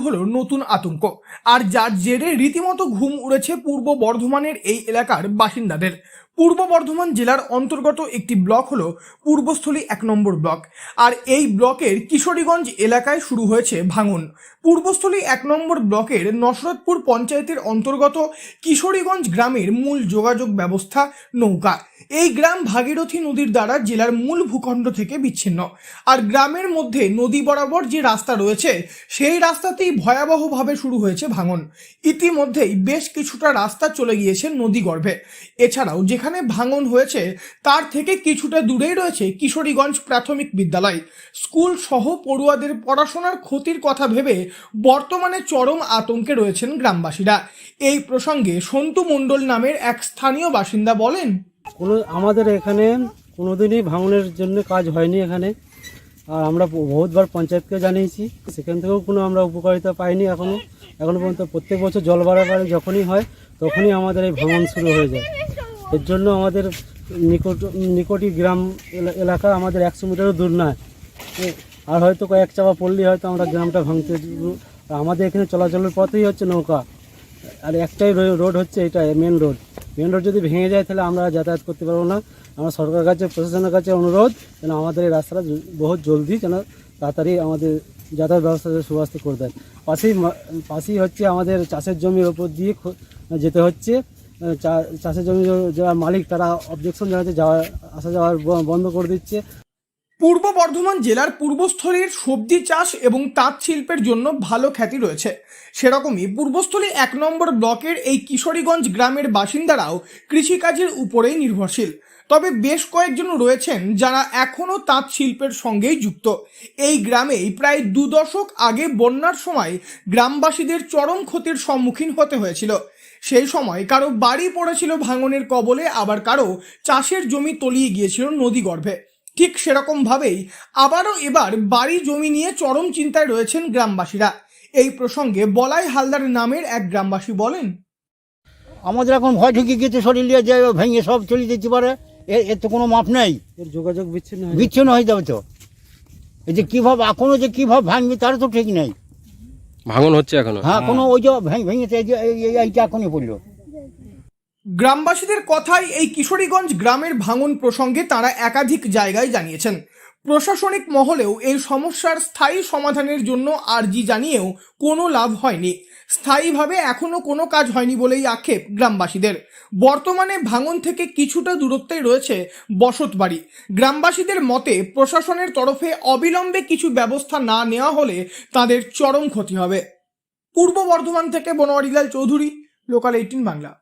হলো নতুন আতঙ্ক, আর যার জেরে রীতিমতো ঘুম উড়েছে পূর্ব বর্ধমানের এই এলাকার বাসিন্দাদের। পূর্ব বর্ধমান জেলার অন্তর্গত একটি ব্লক হলো পূর্বস্থলী 1 নম্বর ব্লক, আর এই ব্লকের কিশোরীগঞ্জ এলাকায় শুরু হয়েছে ভাঙন। পূর্বস্থলী 1 নম্বর ব্লকের নসরতপুর পঞ্চায়েতের অন্তর্গত কিশোরীগঞ্জ গ্রামের মূল যোগাযোগ ব্যবস্থা নৌকা। এই গ্রাম ভাগীরথী নদীর দ্বারা জেলার মূল ভূখণ্ড থেকে বিচ্ছিন্ন, আর গ্রামের মধ্যে নদী বরাবর যে রাস্তা রয়েছে সেই রাস্তাতেই ভয়াবহভাবে শুরু হয়েছে ভাঙন। ইতিমধ্যেই বেশ কিছুটা রাস্তা চলে গিয়েছে নদী গর্ভে। এছাড়াও যেখানে ভাঙন হয়েছে তার থেকে কিছুটা দূরেই রয়েছে কিশোরীগঞ্জ প্রাথমিক বিদ্যালয়। স্কুল সহ পড়ুয়াদের পড়াশোনার ক্ষতির কথা ভেবে বর্তমানে চরম আতঙ্কে রয়েছেন গ্রামবাসীরা। এই প্রসঙ্গে সন্তু মণ্ডল নামের এক স্থানীয় বাসিন্দা বলেন, আমাদের এখানে কোনোদিনই ভাঙনের জন্য কাজ হয়নি এখানে, আর আমরা বহুতবার পঞ্চায়েতকে জানিয়েছি, সেখান থেকেও কোনো আমরা উপকারিতা পাইনি এখনো পর্যন্ত। প্রত্যেক বছর জল বাড়াবাড়ি যখনই হয় তখনই আমাদের এই ভাঙন শুরু হয়ে যায়। এর জন্য আমাদের নিকটই গ্রাম এলাকা আমাদের 100 মিটারও দূর নয়, আর হয়তো কয়েক চাপা পড়লেই হয়তো আমরা গ্রামটা ভাঙতে। আমাদের এখানে চলাচলের পথেই হচ্ছে নৌকা, আর একটাই রোড হচ্ছে এটা মেন রোড যদি ভেঙে যায় তাহলে আমরা যাতায়াত করতে পারবো না। আমরা সরকারের কাছে, প্রশাসনের কাছে অনুরোধ যেন আমাদের এই রাস্তাটা বহুত জলদি যেন তাড়াতাড়ি আমাদের যাতায়াত ব্যবস্থা সুব্যবস্থা করে দেয়। পাশেই হচ্ছে আমাদের চাষের জমির ওপর দিয়ে যেতে হচ্ছে। চাষের জমি যারা মালিক তারা অবজেকশন জানাতে আসা যাওয়ার বন্ধ করে দিচ্ছে। পূর্ব বর্ধমান জেলার পূর্বস্থলীর সবজি চাষ এবং তাঁত শিল্পের জন্য ভালো খ্যাতি রয়েছে। সেরকমই পূর্বস্থলী 1 নম্বর ব্লকের এই কিশোরীগঞ্জ গ্রামের বাসিন্দারাও কৃষিকাজের উপরেই নির্ভরশীল। তবে বেশ কয়েকজন রয়েছেন যারা এখনও তাঁত শিল্পের সঙ্গেই যুক্ত। এই গ্রামেই প্রায় 2 দশক আগে বন্যার সময় গ্রামবাসীদের চরম ক্ষতির সম্মুখীন হতে হয়েছিল। সেই সময় কারো বাড়ি পড়েছিল ভাঙনের কবলে, আবার কারো চাষের জমি তলিয়ে গিয়েছিল নদী গর্ভে। ঠিক সেরকম ভাবেই আবারও এবার বাড়ি জমি নিয়ে চরম চিন্তায় রয়েছেন গ্রামবাসীরা। এই প্রসঙ্গে বলাই হালদার নামের এক গ্রামবাসী বলেন, আমাদের এখন ভয় ঢুকে গেছে, শরীর নিয়ে যে ভেঙে সব চলে যেতে পারে, এর তো কোনো মাপ নেই। এর যোগাযোগ বিচ্ছিন্ন হয়ে যাবে তো। এই যে কীভাবে এখনো যে কীভাবে ভাঙবে তার তো ঠিক নেই। ভাঙন হচ্ছে এখনো? হ্যাঁ, কোনো ওই যে ভেঙেছে, এইটা এখনই পড়লো। গ্রামবাসীদের কথায় এই কিশোরীগঞ্জ গ্রামের ভাঙন প্রসঙ্গে তারা একাধিক জায়গায় জানিয়েছেন। প্রশাসনিক মহলেও এই সমস্যার স্থায়ী সমাধানের জন্য আর্জি জানিয়েও কোনো লাভ হয়নি। স্থায়ীভাবে এখনো কোনো কাজ হয়নি বলেই আক্ষেপ গ্রামবাসীদের। বর্তমানে ভাঙন থেকে কিছুটা দূরত্বেই রয়েছে বসতবাড়ি। গ্রামবাসীদের মতে প্রশাসনের তরফে অবিলম্বে কিছু ব্যবস্থা না নেওয়া হলে তাদের চরম ক্ষতি হবে। পূর্ব বর্ধমান থেকে বনোয়ারিলাল চৌধুরী, লোকাল 18 বাংলা।